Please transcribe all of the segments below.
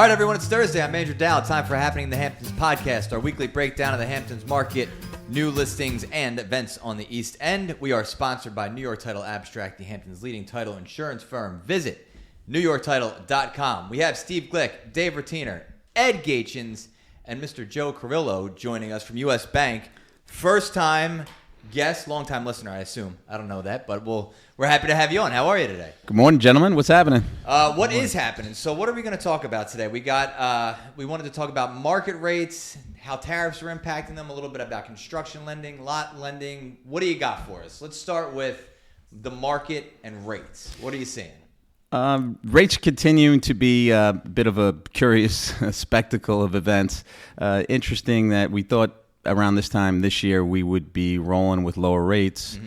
All right, everyone, it's Thursday. I'm Andrew Dow. Time for Happening in the Hamptons podcast, our weekly breakdown of the Hamptons market, new listings, and events on the East End. We are sponsored by New York Title Abstract, the Hamptons' leading title insurance firm. Visit NewYorkTitle.com. We have Steve Glick, Dave Rotiner, Ed Gaetjens, and Mr. Joe Carrello joining us from U.S. Bank. First time guest, long time listener, I assume. I don't know that, but we're happy to have you on. How are you today? Good morning, gentlemen. What's happening? What is happening? So what are we going to talk about today? We wanted to talk about market rates, how tariffs are impacting them, a little bit about construction lending, lot lending. What do you got for us? Let's start with the market and rates. What are you seeing? Rates continuing to be a bit of a curious spectacle of events. Interesting that we thought around this time this year we would be rolling with lower rates.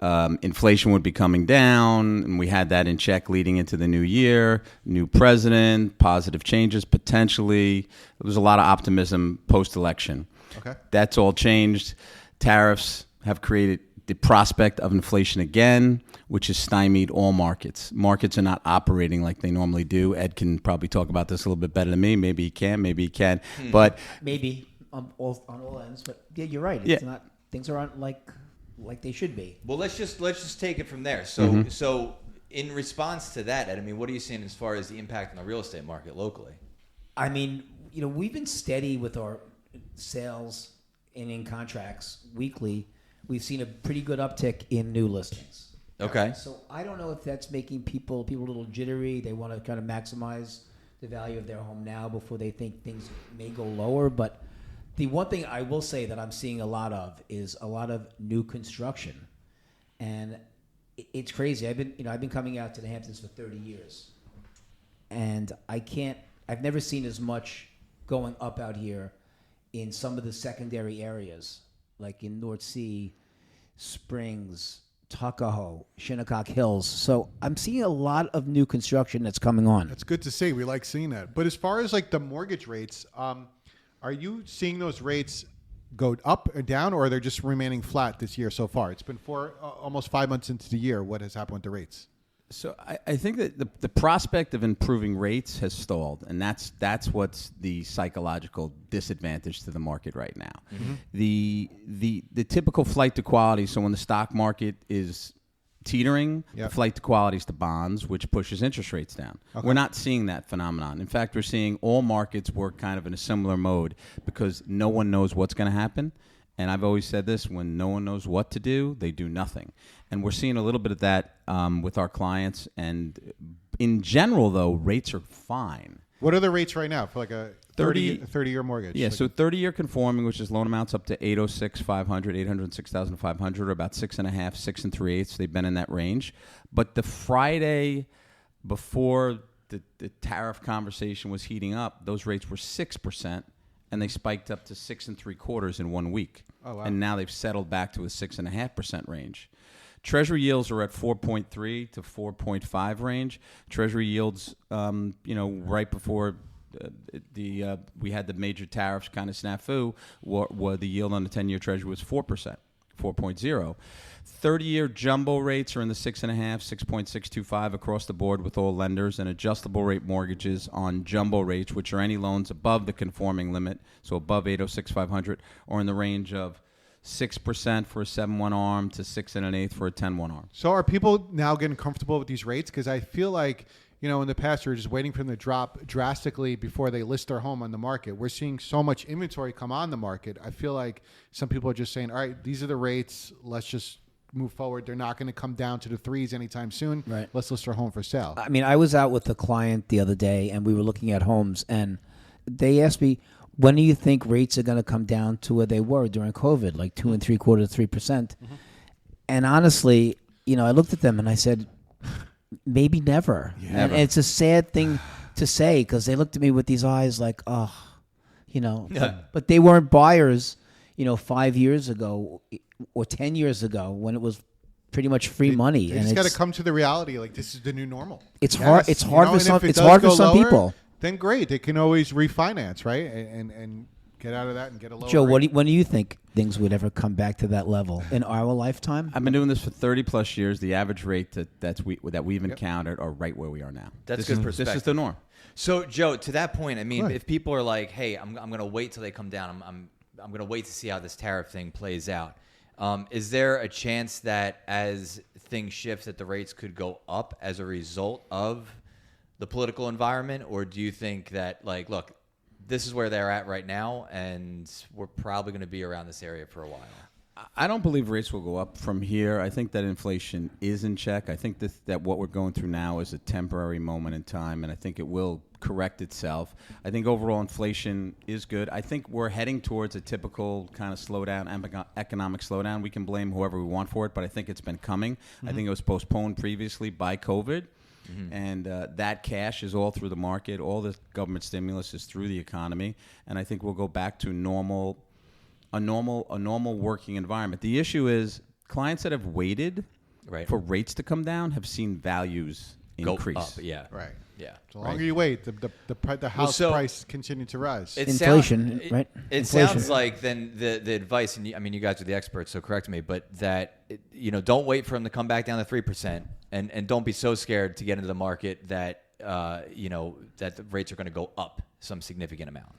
Mm-hmm. Inflation would be coming down, and we had that in check leading into the new year. New president, positive changes potentially. There was a lot of optimism post-election. Okay. That's all changed. Tariffs have created the prospect of inflation again, which has stymied all markets. Markets are not operating like they normally do. Ed can probably talk about this a little bit better than me. Maybe he can, maybe he can. But maybe on all ends. But yeah, you're right. It's not, things aren't like they should be. Well, let's just take it from there. So in response to that, Ed, I mean, what are you seeing as far as the impact on the real estate market locally? I mean, we've been steady with our sales and in contracts weekly. We've seen a pretty good uptick in new listings. Okay. So I don't know if that's making people a little jittery. They want to kind of maximize the value of their home now before they think things may go lower. But the one thing I will say that I'm seeing a lot of is a lot of new construction, and it's crazy. I've been coming out to the Hamptons for 30 years, and I've never seen as much going up out here in some of the secondary areas, like in North Sea, Springs, Tuckahoe, Shinnecock Hills. So I'm seeing a lot of new construction that's coming on. That's good to see. We like seeing that. But as far as like the mortgage rates, are you seeing those rates go up or down, or are they just remaining flat this year so far? It's been almost 5 months into the year. What has happened with the rates? So I think that the prospect of improving rates has stalled, and that's what's the psychological disadvantage to the market right now. Mm-hmm. The typical flight to quality. So when the stock market is teetering, the flight to quality is to bonds, which pushes interest rates down. Okay. We're not seeing that phenomenon. In fact, we're seeing all markets work kind of in a similar mode because no one knows what's going to happen. And I've always said this, when no one knows what to do, they do nothing. And we're seeing a little bit of that with our clients. And in general, though, rates are fine. What are the rates right now for like a 30-year mortgage? Yeah, so 30-year conforming, which is loan amounts up to $806,500, $806,500, or about 6.5, 6 3/8. They've been in that range. But the Friday before the tariff conversation was heating up, those rates were 6%. And they spiked up to 6 3/4 in 1 week. Oh, wow. And now they've settled back to a 6.5% range. Treasury yields are at 4.3 to 4.5 range. Treasury yields, right before we had the major tariffs kind of snafu, where the yield on the 10-year Treasury was 4%, 4.0. 30-year jumbo rates are in the 6.5, 6.625 across the board with all lenders, and adjustable rate mortgages on jumbo rates, which are any loans above the conforming limit, so above 806,500, or in the range of 6% for a 7/1 ARM to 6 1/8 for a 10/1 ARM. So are people now getting comfortable with these rates? Because I feel like, in the past, we were just waiting for them to drop drastically before they list their home on the market. We're seeing so much inventory come on the market. I feel like some people are just saying, all right, these are the rates. Let's just move forward. They're not going to come down to the 3s anytime soon. Right. Let's list our home for sale. I mean, I was out with a client the other day, and we were looking at homes, and they asked me, when do you think rates are going to come down to where they were during COVID, like 2 3/4 to 3%? Mm-hmm. And honestly, I looked at them and I said, maybe never. Yeah, and it's a sad thing to say because they looked at me with these eyes like, but they weren't buyers, 5 years ago or 10 years ago when it was pretty much free money. You just got to come to the reality, like this is the new normal. It's hard. It's hard for some. It's hard for some people. Then great, they can always refinance, right? And get out of that and get a lower Joe, rate. when do you think things would ever come back to that level in our lifetime? I've been doing this for 30 plus years. The average rate that we've encountered are right where we are now. That's good perspective. This is the norm. So, Joe, to that point, I mean, Right. if people are like, "Hey, I'm going to wait till they come down. I'm going to wait to see how this tariff thing plays out." Is there a chance that as things shift, that the rates could go up as a result of the political environment, or do you think that, like, look, this is where they're at right now, and we're probably going to be around this area for a while? I don't believe rates will go up from here. I think that inflation is in check. I think that what we're going through now is a temporary moment in time, and I think it will correct itself. I think overall inflation is good. I think we're heading towards a typical kind of slowdown, economic slowdown. We can blame whoever we want for it, but I think it's been coming. I think it was postponed previously by COVID. And that cash is all through the market. All the government stimulus is through the economy, and I think we'll go back to a normal working environment. The issue is clients that have waited for rates to come down have seen values increase. Go up, yeah. Right. Yeah. The longer you wait, the house price continues to rise. Inflation, right? It Inflation. sounds like then the advice, and I mean, you guys are the experts, so correct me, but that, don't wait for them to come back down to 3%, and don't be so scared to get into the market that that the rates are going to go up some significant amount.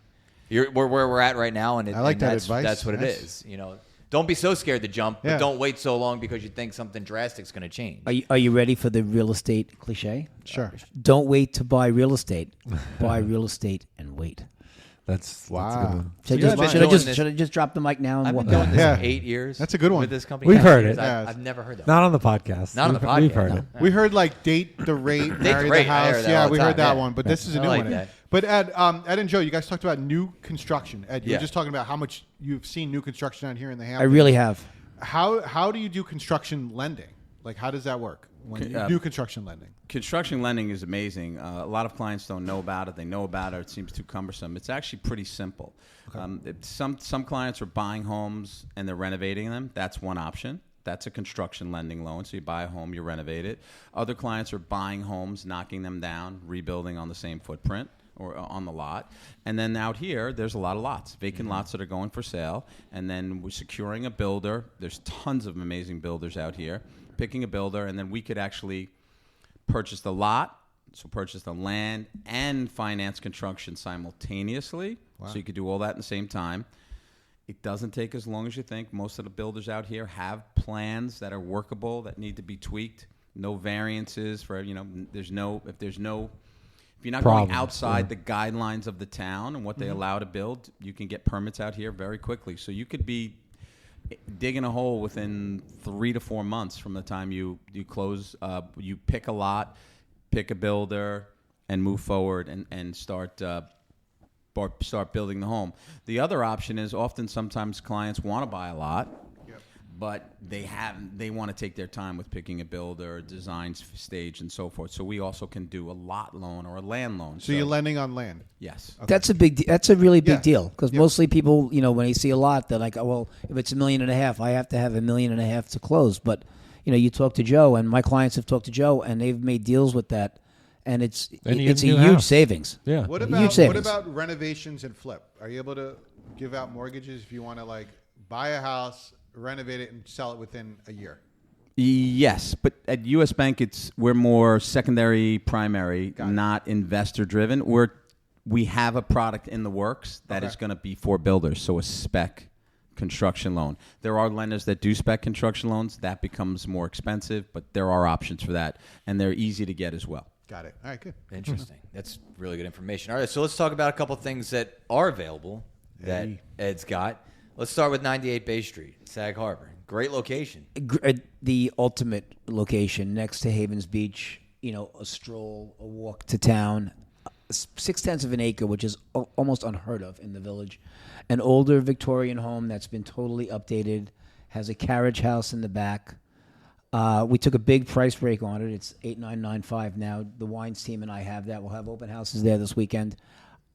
Where we're at right now, and I like that that's, advice. That's what it is. Don't be so scared to jump, but Yeah. don't wait so long because you think something drastic is going to change. Are you ready for the real estate cliche? Sure. Don't wait to buy real estate. Buy real estate and wait. That's Wow. That's a good one. Should I just drop the mic now and I've walk been doing out? this Yeah. 8 years. That's a good one. With this company. We've 9 heard years. it. I've never heard that. Not on the podcast. Not on the podcast. We've heard no. it. We heard like date the rate, marry the the rate. I house. heard that Yeah, all the we heard time, that yeah. one, but this is a I new like one. that. But Ed and Joe, you guys talked about new construction. Ed, you Yeah. were just talking about how much you've seen new construction out here in the I Hamptons. really have. How do you do construction lending? Like, how does that work when you do construction lending? Construction lending is amazing. A lot of clients don't know about it. They know about it. It seems too cumbersome. It's actually pretty simple. Some clients are buying homes and they're renovating them. That's one option. That's a construction lending loan. So you buy a home, you renovate it. Other clients are buying homes, knocking them down, rebuilding on the same footprint or on the lot. And then out here, there's a lot of lots, vacant lots that are going for sale. And then we're securing a builder. There's tons of amazing builders out here. Picking a builder, and then we could actually purchase the lot, so purchase the land and finance construction simultaneously. Wow. So you could do all that at the same time. It doesn't take as long as you think. Most of the builders out here have plans that are workable that need to be tweaked. No variances for, if you're not going outside the guidelines of the town and what they allow to build, you can get permits out here very quickly. So you could be digging a hole within 3 to 4 months from the time you close. You pick a lot, pick a builder, and move forward and start building the home. The other option is sometimes clients want to buy a lot, but they want to take their time with picking a builder, design stage, and so forth. So we also can do a lot loan or a land loan. So you're lending on land. Yes. Okay. That's a really big Yeah. deal because mostly people, when they see a lot, they're like, oh, well, if it's $1.5 million, I have to have $1.5 million to close. But you talk to Joe, and my clients have talked to Joe, and they've made deals with that, and it's Then you a get a new huge house. savings. Yeah. What Huge about savings. renovations and flip? Are you able to give out mortgages if you want to like buy a house, renovate it, and sell it within a year? Yes, but at U.S. Bank, we're more secondary, primary, not investor driven. We have a product in the works that is going to be for builders, so a spec construction loan. There are lenders that do spec construction loans. That becomes more expensive, but there are options for that, and they're easy to get as well. Got it. All right, good. Interesting. That's really good information. All right, so let's talk about a couple of things that are available that Ed's got. Let's start with 98 Bay Street, Sag Harbor. Great location. The ultimate location next to Havens Beach, a stroll, a walk to town, 0.6 of an acre, which is almost unheard of in the village. An older Victorian home that's been totally updated, has a carriage house in the back. We took a big price break on it. It's $8,995 now. The Wines team and I have that. We'll have open houses there this weekend.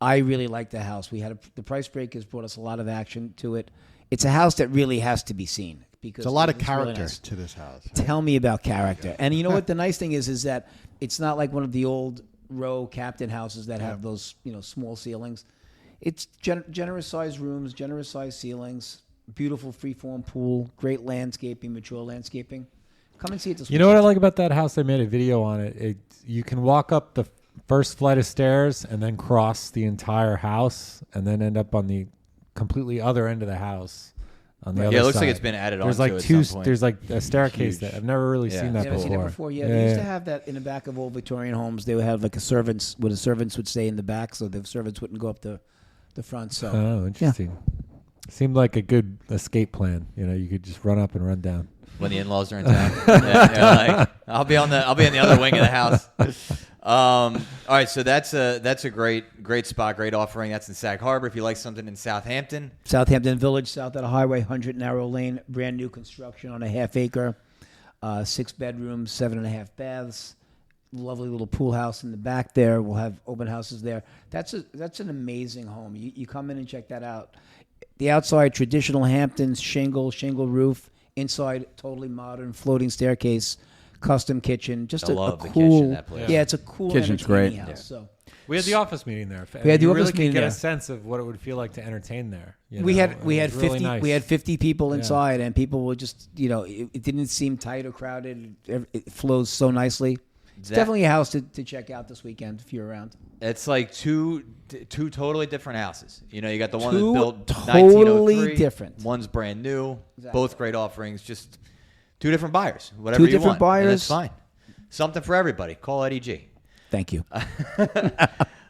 I really like the house. The price break has brought us a lot of action to it. It's a house that really has to be seen because There's a lot of it's really character nice. to this house. Tell me about character. And you know what the nice thing is that it's not like one of the old row captain houses that have those, small ceilings. It's generous sized rooms, generous sized ceilings, beautiful freeform pool, great landscaping, mature landscaping. Come and see it this You know what I weekend. like about that house? They made a video on it. You can walk up the first flight of stairs and then cross the entire house and then end up on the completely other end of the house. On the other Yeah, it looks side. like it's been added on. There's like there's like a staircase Huge. that I've never really Yeah. seen that Never before. seen it before. Yeah, they used to have that in the back of old Victorian homes. They would have like a servants, where the servants would stay in the back, so the servants wouldn't go up the front. So Oh, interesting. Seemed like a good escape plan. You know, you could just run up and run down. When the in-laws are in town. Yeah, like, I'll be in the other wing of the house. All right, so that's a great spot, great offering. That's in Sag Harbor. If you like something in Southampton, Southampton Village, south of the highway, 100 Narrow Lane, brand new construction on a half acre, 6 bedrooms, 7.5 baths, lovely little pool house in the back there. We'll have open houses there. That's an amazing home. You come in and check that out. The outside, traditional Hamptons, shingle roof. Inside, totally modern, floating staircase, custom kitchen. Just I a love the cool. kitchen, that place. Yeah, it's a cool Kitchen's entertaining great. house. So. We had the office meeting there. We had the you office really meeting could get there. a sense of what it would feel like to entertain there. You We know? had It we had was 50 really nice. we had 50 people Yeah. inside, and people were just it didn't seem tight or crowded. It flows so nicely. It's definitely a house to check out this weekend if you're around. it's like two totally different houses. You know, you got the one Two that's built totally 1903, different. One's brand new. Exactly. Both great offerings. Just two different buyers. Whatever Two you different want. And buyers. that's fine. Something for everybody. Call Eddie G. Thank you.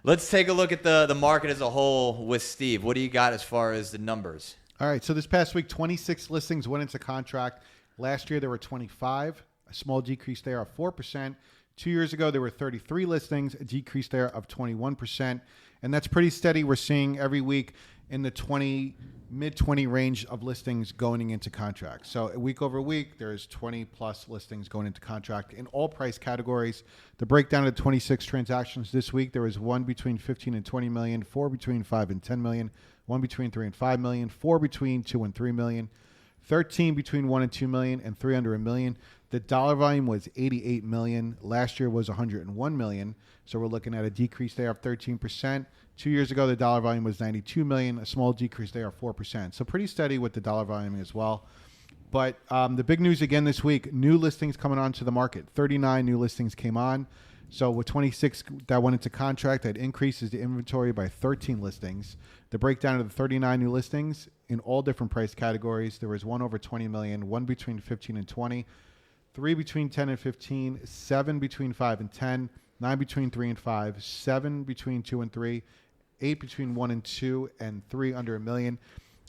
Let's take a look at the market as a whole with Steve. What do you got as far as the numbers? All right, so this past week, 26 listings went into contract. Last year, there were 25, a small decrease there of 4%. 2 years ago, there were 33 listings, a decrease there of 21%. And that's pretty steady. We're seeing every week in the mid-20 range of listings going into contract. So week over week, there's 20-plus listings going into contract in all price categories. The breakdown of the 26 transactions this week, there was one between 15 and 20 million, 4 between 5 and 10 million, 1 between 3 and 5 million, 4 between 2 and 3 million, 13 between 1 and 2 million, and 3 under a million. The dollar volume was 88 million. Last year was 101 million. So we're looking at a decrease there of 13%. 2 years ago, the dollar volume was 92 million, a small decrease there of 4%. So pretty steady with the dollar volume as well. But the big news again this week, new listings coming onto the market. 39 new listings came on. So with 26 that went into contract, that increases the inventory by 13 listings. The breakdown of the 39 new listings in all different price categories. There was one over 20 million, one between 15 and 20, 3 between 10 and 15, 7 between 5 and 10, 9 between 3 and 5, 7 between 2 and 3, 8 between 1 and 2, and 3 under a million.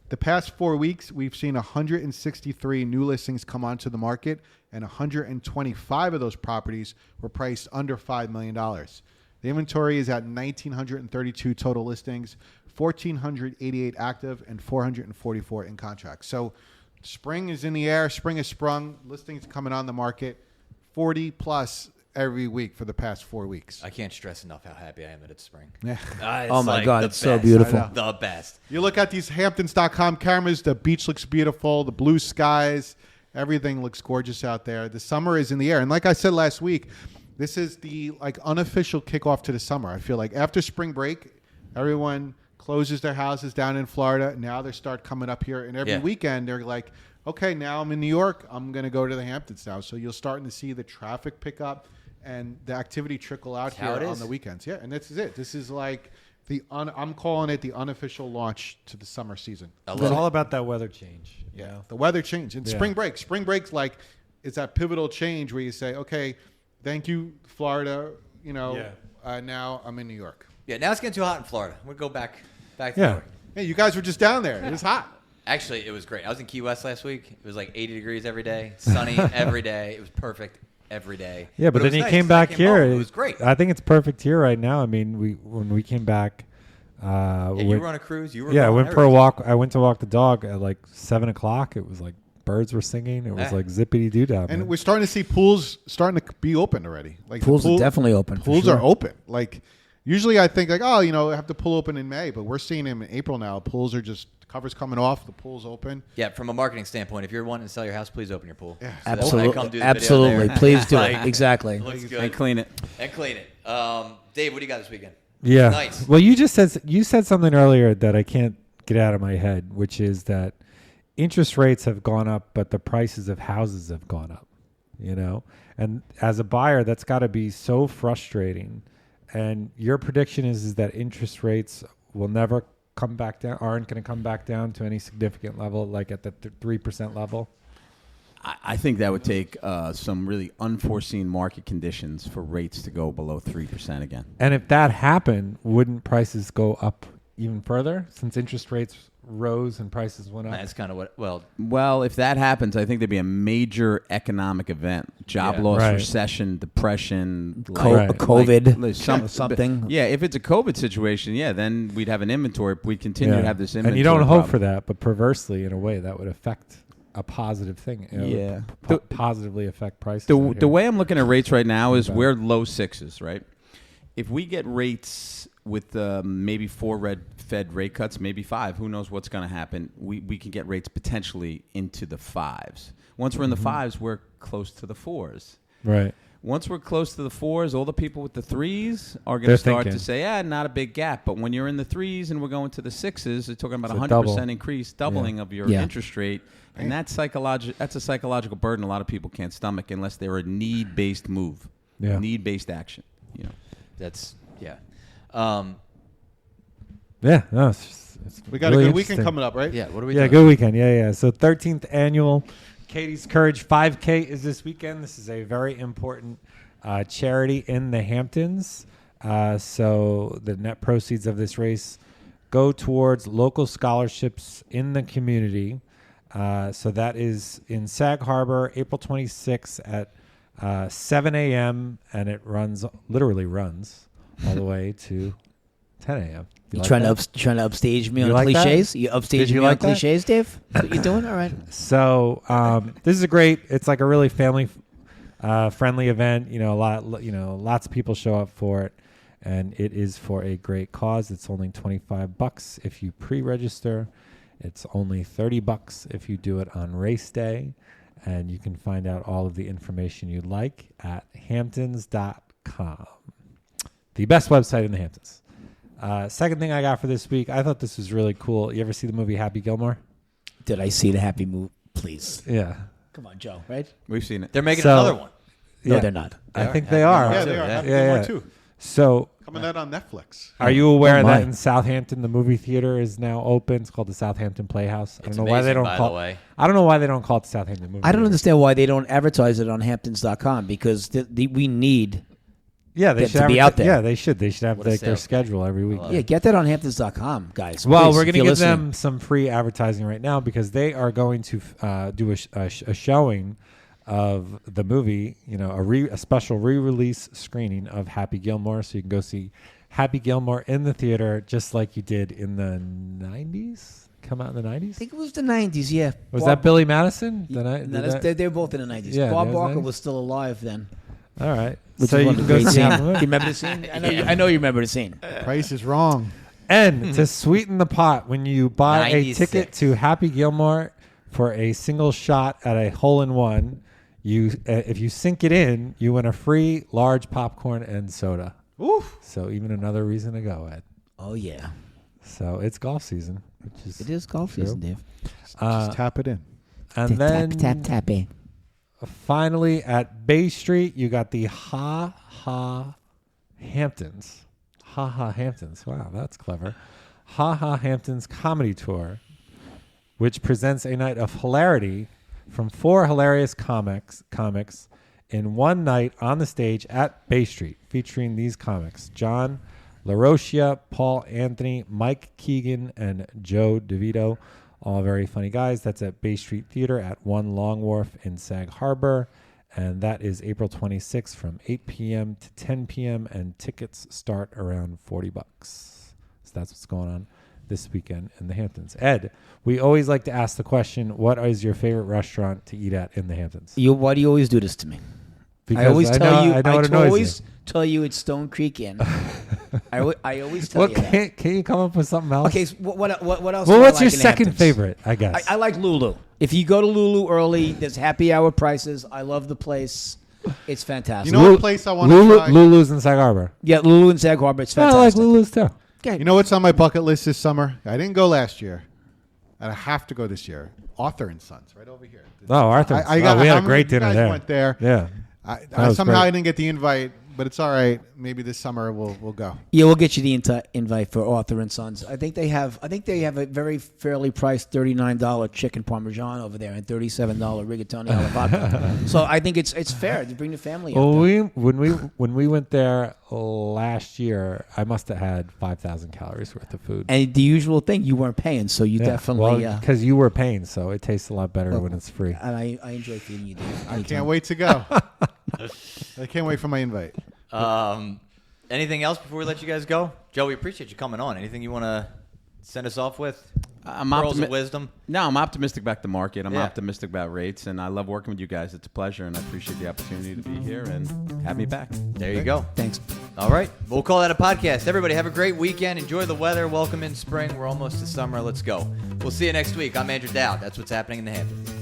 The past 4 weeks, we've seen 163 new listings come onto the market, and 125 of those properties were priced under $5 million. The inventory is at 1,932 total listings, 1,488 active, and 444 in contract. So spring is in the air. Spring has sprung. Listings coming on the market, 40 plus every week for the past 4 weeks. I can't stress enough how happy I am that it's spring. Yeah. Oh my God, the it's so best. beautiful. I know. The best. You look at these Hamptons.com cameras, the beach looks beautiful, the blue skies, everything looks gorgeous out there. The summer is in the air. And like I said last week, this is the unofficial kickoff to the summer. I feel like after spring break, everyone closes their houses down in Florida. Now they start coming up here, and every weekend they're like, okay, now I'm in New York. I'm going to go to the Hamptons now. So you're starting to see the traffic pick up and the activity trickle out here on the weekends. Yeah, and this is it. This is like I'm calling it the unofficial launch to the summer season. It's all about that weather change. You know? The weather change and Yeah. spring break. Spring break's it's that pivotal change where you say, okay, thank you, Florida. Now I'm in New York. Yeah, now it's getting too hot in Florida. We'll go back to New Yeah. York. Hey, you guys were just down there. It was hot. Actually, it was great. I was in Key West last week. It was like 80 degrees every day, sunny every day. It was perfect every day. Yeah, but it then was you nice came 'cause I back came here. home. It was great. I think it's perfect here right now. I mean, when we came back. Yeah, you were on a cruise. You were Yeah, I gone, went for a everything. walk. I went to walk the dog at like 7 o'clock. It was like birds were singing. It was like zippity doo dah. And we're starting to see pools starting to be open already. Like the Pools are definitely open. for Pools sure. are open. Like usually I think I have to pull open in May, but we're seeing them in April now. Pools are just covers coming off. The pool's open. Yeah, from a marketing standpoint, if you're wanting to sell your house, please open your pool. Yeah. So that's why I come do the video Absolutely. there. Please do Like, it. Exactly. Looks good. And clean it. And clean it. Dave, what do you got this weekend? Yeah. Nice. Well, you said something earlier that I can't get out of my head, which is that interest rates have gone up, but the prices of houses have gone up. You know, and as a buyer, that's got to be so frustrating. And your prediction is that interest rates will never come back down, aren't going to come back down to any significant level, like at the 3% level. I think that would take some really unforeseen market conditions for rates to go below 3% again. And if that happened, wouldn't prices go up even further since interest rates rose and prices went up? That's kind of what. Well, if that happens, I think there'd be a major economic event: job loss, Right. recession, depression, COVID, something. Yeah, if it's a COVID situation, then we'd have an inventory. We continue to have this inventory. And you don't hope problem. for that, but perversely, in a way, that would affect a positive thing. It would positively affect prices. The way I'm looking at rates right now is we're low sixes, right? If we get rates with maybe 4 Fed rate cuts, maybe 5, who knows what's going to happen, we can get rates potentially into the 5s. Once we're in the 5s, we're close to the 4s. Right. Once we're close to the 4s, all the people with the 3s are going to start to say, not a big gap. But when you're in the 3s and we're going to the 6s, they're talking about a 100% increase, doubling of your interest rate. And that's a psychological burden a lot of people can't stomach unless they're a need-based move, need-based action. You know, That's We got really a good weekend coming up, right? yeah. What are we? Yeah, doing? good weekend. Yeah. So 13th annual Katie's Courage 5K is this weekend. This is a very important charity in the Hamptons. So the net proceeds of this race go towards local scholarships in the community. So that is in Sag Harbor, April 26th at 7 a.m. and it literally runs all the way to 10 a.m. You trying to upstage me on like that? cliches? You upstage me on cliches, Dave? That's what you doing? All right. So this is it's like a really family friendly event. Lots of people show up for it, and it is for a great cause. It's only $25 if you pre-register. It's only $30 if you do it on race day, and you can find out all of the information you'd like at hamptons.com, the best website in the Hamptons. Second thing I got for this week, I thought this was really cool. You ever see the movie Happy Gilmore? Did I see the happy movie? Please. Yeah. Come on, Joe, right? we've seen it. They're making another one. No, they're not. I think they are. Yeah, they are. Yeah. Happy Gilmore too. So Coming out on Netflix. are you aware Oh, my. that in Southampton the movie theater is now open? It's called the Southampton Playhouse. I It's don't know why they amazing, don't by call the way. I don't know why they don't call it the Southampton movie. I don't theater. understand why they don't advertise it on Hamptons.com because we need. Yeah, they Get should to be advertise- out there. Yeah, they should. They should have What a like their sales schedule every week. Yeah, get that on Hamptons.com, guys. Well, please, we're if going to you're give listening. them some free advertising right now because they are going to do a showing of the movie, a special re-release screening of Happy Gilmore, so you can go see Happy Gilmore in the theater just like you did in the 90s. Come out in the 90s? I think it was the 90s, yeah. Was that Billy Madison? They're both in the 90s. Yeah, Bob that was Barker 90s. was still alive then. All right. Which so is you one can of the go great see scenes. Happy You Gilmore. remember the scene? I know you remember the scene. Price is wrong. And to sweeten the pot, when you buy a 96. ticket to Happy Gilmore for a single shot at a hole-in-one, if you sink it in, you win a free large popcorn and soda. Oof. So even another reason to go, Ed. Oh, yeah. So it's golf season, which is It is golf true. season, Dave. Just tap it in. And then tapping. finally at Bay Street, you got the Ha Ha Hamptons. Ha Ha Hamptons. Wow, that's clever. Ha Ha Hamptons Comedy Tour, which presents a night of hilarity from 4 hilarious comics in one night on the stage at Bay Street, featuring these comics: John LaRochia, Paul Anthony, Mike Keegan, and Joe DeVito. All very funny guys. That's at Bay Street Theater at 1 Long Wharf in Sag Harbor. And that is April 26th from 8 p.m. to 10 p.m. And tickets start around $40. So that's what's going on this weekend in the Hamptons. Ed, we always like to ask the question, what is your favorite restaurant to eat at in the Hamptons? Why do you always do this to me? Because I always tell you. I know I what annoys always you. tell you it's Stone Creek Inn. I always tell you that. Can you come up with something else? Okay, so what else? Well, do I what's like your in second Hamptons? favorite, I guess? I like Lulu. If you go to Lulu early, there's happy hour prices. I love the place. It's fantastic. You know what place I want to try? Lulu's in Sag Harbor. Yeah, Lulu and Sag Harbor. It's I like fantastic. Lulu's too. Okay. You know what's on my bucket list this summer? I didn't go last year, and I have to go this year. Arthur and Sons, right over here. Oh, Arthur. I got. We had how a many great of you dinner guys there. Went there. Yeah. I somehow great. I didn't get the invite, but it's all right. Maybe this summer we'll go. Yeah, we'll get you the invite for Arthur and Sons. I think they have a very fairly priced $39 chicken parmesan over there and $37 rigatoni alla vodka. So I think it's fair to bring the family. Well, up when we went there last year, I must have had 5,000 calories worth of food. and the usual thing, you weren't paying, so you definitely. because you were paying, so it tastes a lot better when it's free. And I enjoy feeding you. I can't wait to go. I can't wait for my invite. Anything else before we let you guys go? Joe, we appreciate you coming on. Anything you want to send us off with? Pearls of wisdom? No, I'm optimistic about the market. I'm Yeah. optimistic about rates, and I love working with you guys. It's a pleasure, and I appreciate the opportunity to be here and have me back. There you go. Thanks. All right. We'll call that a podcast. Everybody have a great weekend. Enjoy the weather. Welcome in spring. We're almost to summer. Let's go. We'll see you next week. I'm Andrew Dowd. That's what's happening in the Hamptons.